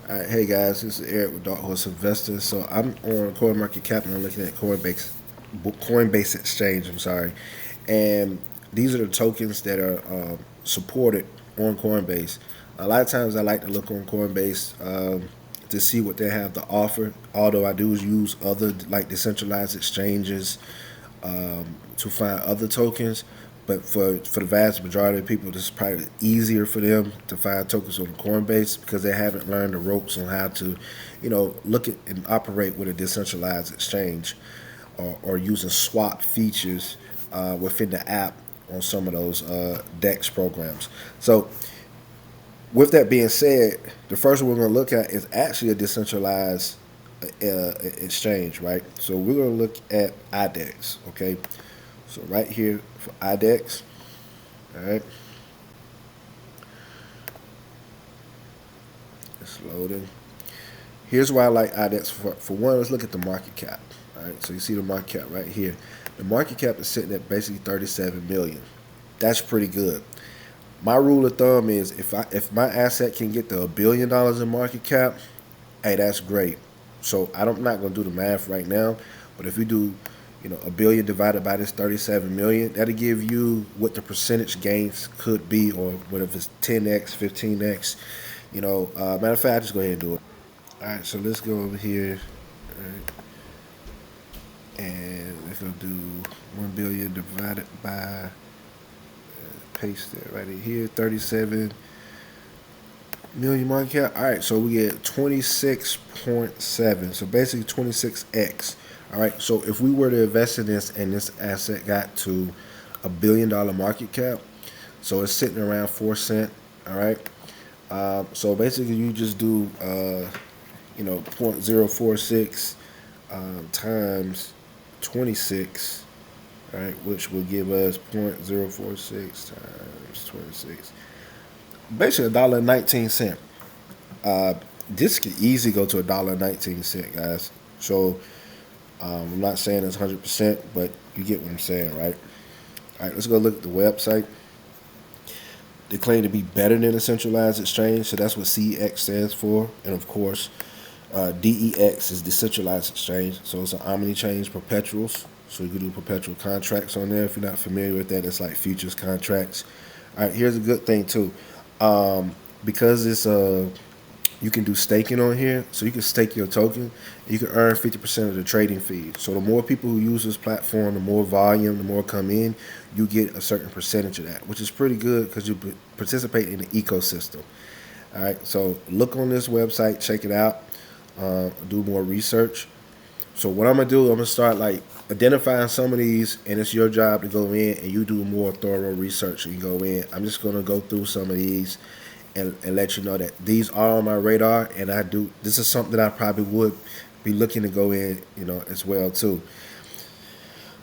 All right, hey guys, this is Eric with Dark Horse Investors. So I'm on CoinMarketCap and I'm looking at Coinbase Exchange. I'm sorry, and these are the tokens that are supported on Coinbase. A lot of times I like to look on Coinbase to see what they have to offer. Although I do use other like decentralized exchanges to find other tokens. But for the vast majority of people, this is probably easier for them to find tokens on Coinbase because they haven't learned the ropes on how to, look at and operate with a decentralized exchange or using swap features within the app on some of those DEX programs. So with that being said, the first one we're going to look at is actually a decentralized exchange, right? So we're going to look at IDEX, okay? So right here for IDEX, all right, it's loading. Here's why I like IDEX. For one, let's look at the market cap. All right, so you see the market cap right here. The market cap is sitting at basically 37 million. That's pretty good. My rule of thumb is if my asset can get to $1 billion in market cap, hey, that's great. So I'm not gonna do the math right now, but if we do, a billion divided by this 37 million, that'll give you what the percentage gains could be, or what if it's 10x, 15x. Matter of fact, I'll just go ahead and do it. All right, so let's go over here, all right, and we're gonna do 1 billion divided by paste it right in here, 37 million market cap. All right, so we get 26.7. So basically 26x. All right, so if we were to invest in this and this asset got to $1 billion market cap, so it's sitting around 4 cents. All right, so basically you just do 0.046 times 26, all right, which will give us 0.046 times 26, basically $1.19. This could easily go to $1.19, guys. So I'm not saying it's 100%, but you get what I'm saying, right? All right, let's go look at the website. They claim to be better than a centralized exchange, so that's what CEX stands for. And of course, DEX is decentralized exchange, so it's an omni-change perpetuals. So you can do perpetual contracts on there. If you're not familiar with that, it's like futures contracts. All right, here's a good thing too. Because it's you can do staking on here, so you can stake your token. You can earn 50% of the trading fee. So the more people who use this platform, the more volume, the more come in, you get a certain percentage of that, which is pretty good because you participate in the ecosystem. All right, so look on this website, check it out, do more research. So what I'm gonna do, I'm gonna start like identifying some of these, and it's your job to go in and you do more thorough research and you go in. I'm just gonna go through some of these and let you know that these are on my radar, and I do. This is something that I probably would be looking to go in, as well too.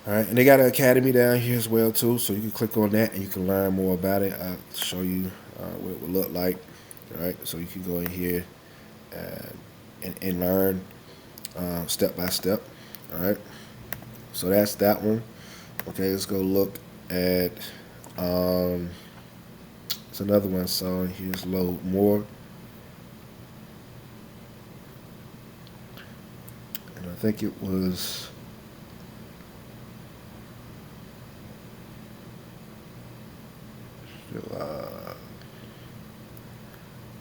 All right, and they got an academy down here as well too, so you can click on that and you can learn more about it. I'll show you what it will look like. All right, so you can go in here and learn step by step. All right, so that's that one. Okay, let's go look at it's another one. So here's load more, and I think it was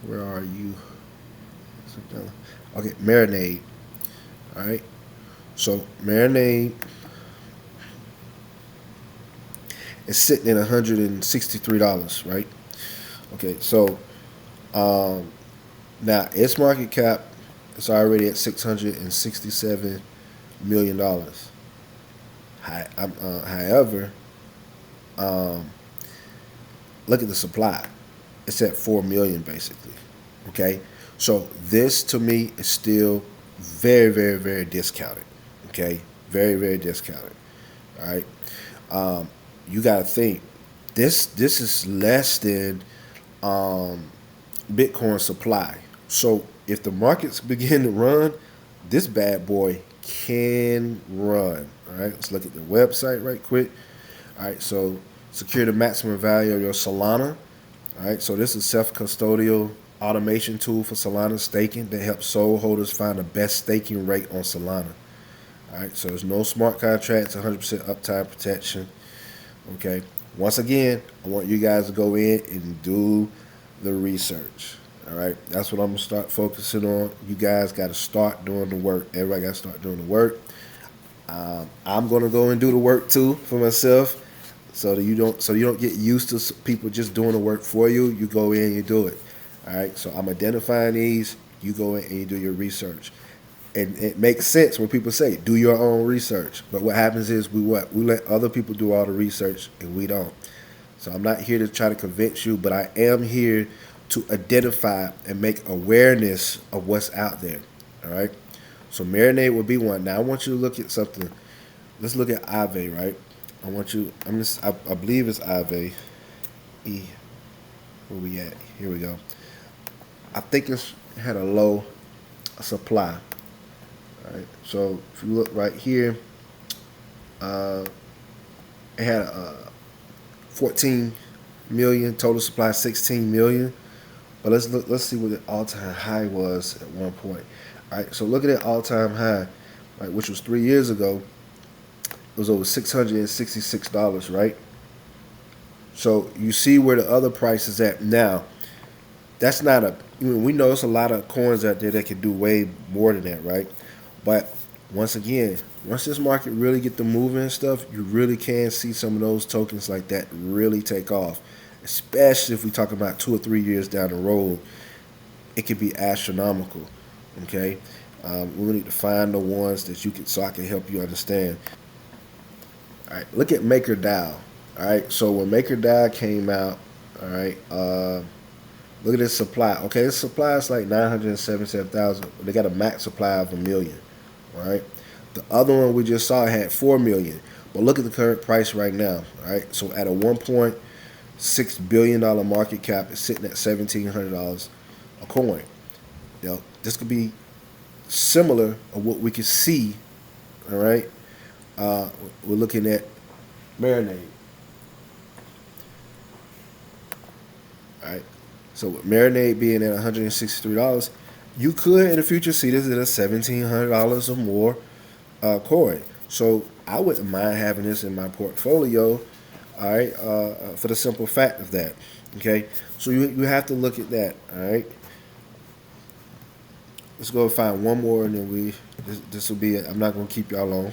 where are you? Okay, marinade. All right, so marinade is sitting at $163, right? Okay, so now its market cap is already at $667 million. However, um, look at the supply; it's at 4 million basically. Okay, so this to me is still very, very, very discounted. Okay, very, very discounted. All right, you got to think this is less than Bitcoin supply. So if the markets begin to run, this bad boy can run. All right, let's look at the website right quick. All right, so secure the maximum value of your Solana. All right, so this is self-custodial automation tool for Solana staking that helps SOL holders find the best staking rate on Solana. All right, so there's no smart contracts, 100% uptime protection. Okay, once again, I want you guys to go in and do the research. All right, that's what I'm gonna start focusing on. You guys got to start doing the work. Everybody got to start doing the work. I'm gonna go and do the work too for myself, so that you don't get used to people just doing the work for you. You go in, and you do it. All right, so I'm identifying these. You go in and you do your research. And it makes sense when people say do your own research. But what happens is we let other people do all the research and we don't. So I'm not here to try to convince you, but I am here to identify and make awareness of what's out there. All right. So marinade would be one. Now I want you to look at something. Let's look at Ave, right? I want you. I believe it's Ave. E. Where we at? Here we go. I think it's had a low supply. All right. So if you look right here, uh, it had 14 million total supply, 16 million. But let's look. Let's see what the all-time high was at one point. All right. So look at that all-time high, right, which was 3 years ago. It was over $666, right? So you see where the other price is at now. That's not a. We know there's a lot of coins out there that can do way more than that, right? But once again, once this market really get the moving and stuff, you really can see some of those tokens like that really take off. Especially if we talk about 2 or 3 years down the road, it could be astronomical. Okay, we need to find the ones that you can, so I can help you understand. All right, look at MakerDAO. All right, so when MakerDAO came out, all right, look at this supply. Okay, this supply is like 977,000. They got a max supply of 1 million. All right, the other one we just saw had 4 million. But look at the current price right now. All right, so at a $1.6 billion market cap, it's sitting at $1,700 a coin. Now, this could be similar of what we could see. All right, we're looking at marinade. All right. So with marinade being at $163, you could in the future see this at a $1,700 or more coin. So I wouldn't mind having this in my portfolio. All right, for the simple fact of that. Okay, so you have to look at that. All right. Let's go find one more, and then this will be it. I'm not gonna keep y'all long.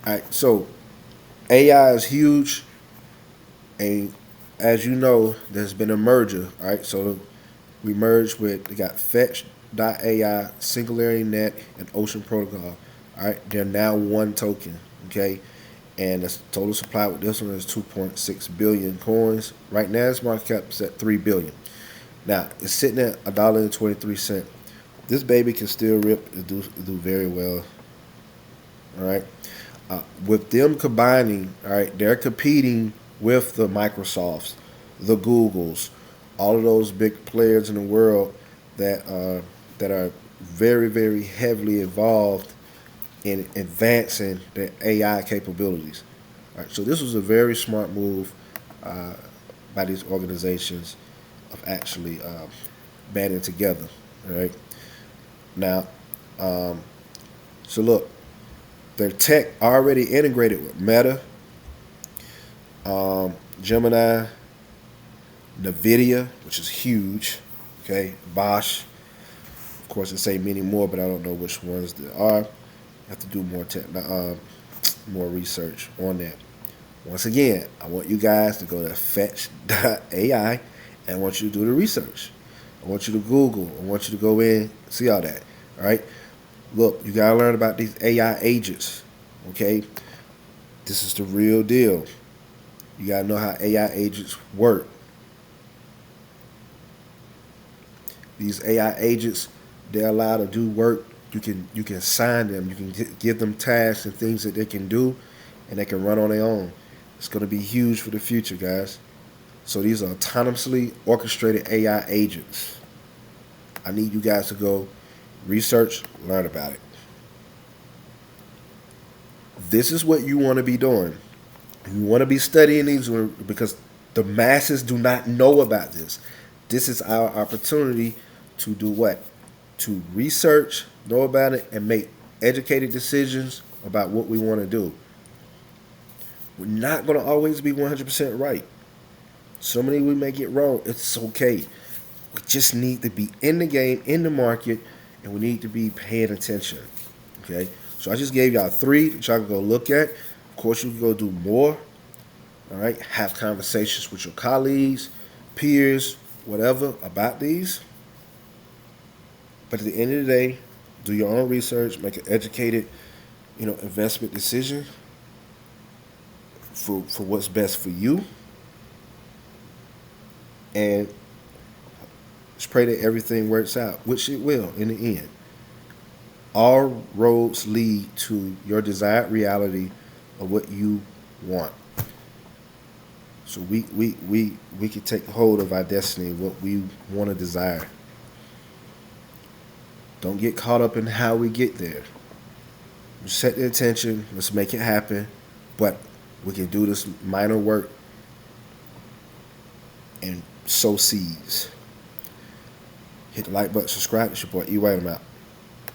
All right. So AI is huge, and as you know, there's been a merger. All right, so we merged with, they got Fetch.ai, Singularity Net, and Ocean Protocol. All right, they're now one token. Okay, and the total supply with this one is 2.6 billion coins. Right now, its market cap is at 3 billion. Now it's sitting at $1.23. This baby can still rip and do very well. All right. With them combining, all right, they're competing with the Microsofts, the Googles, all of those big players in the world that are very, very heavily involved in advancing their AI capabilities. All right, so this was a very smart move by these organizations of actually banding together. All right, now, so look. Their tech already integrated with Meta, Gemini, NVIDIA, which is huge. Okay, Bosch. Of course, it say many more, but I don't know which ones there are. I have to do more research on that. Once again, I want you guys to go to Fetch.ai and I want you to do the research. I want you to Google. I want you to go in, see all that. All right. Look, you gotta learn about these AI agents, okay? This is the real deal. You gotta know how AI agents work. These AI agents, they're allowed to do work. You can assign them. You can give them tasks and things that they can do, and they can run on their own. It's gonna be huge for the future, guys. So these are autonomously orchestrated AI agents. I need you guys to go research, learn about it. This is what you want to be doing. You want to be studying these because the masses do not know about this. this is our opportunity to do what? To research, know about it, and make educated decisions about what we want to do. We're not going to always be 100% right. Somebody we may get wrong. It's okay. We just need to be in the game, in the market, and we need to be paying attention. Okay? So I just gave y'all 3 that y'all can go look at. Of course, you can go do more. All right? Have conversations with your colleagues, peers, whatever about these. But at the end of the day, do your own research, make an educated, investment decision for what's best for you. And just pray that everything works out, which it will in the end. All roads lead to your desired reality of what you want. So we can take hold of our destiny, what we want to desire. Don't get caught up in how we get there. Set the intention. Let's make it happen. But we can do this minor work and sow seeds. Hit the like button, subscribe. It's your boy E. White. I'm out.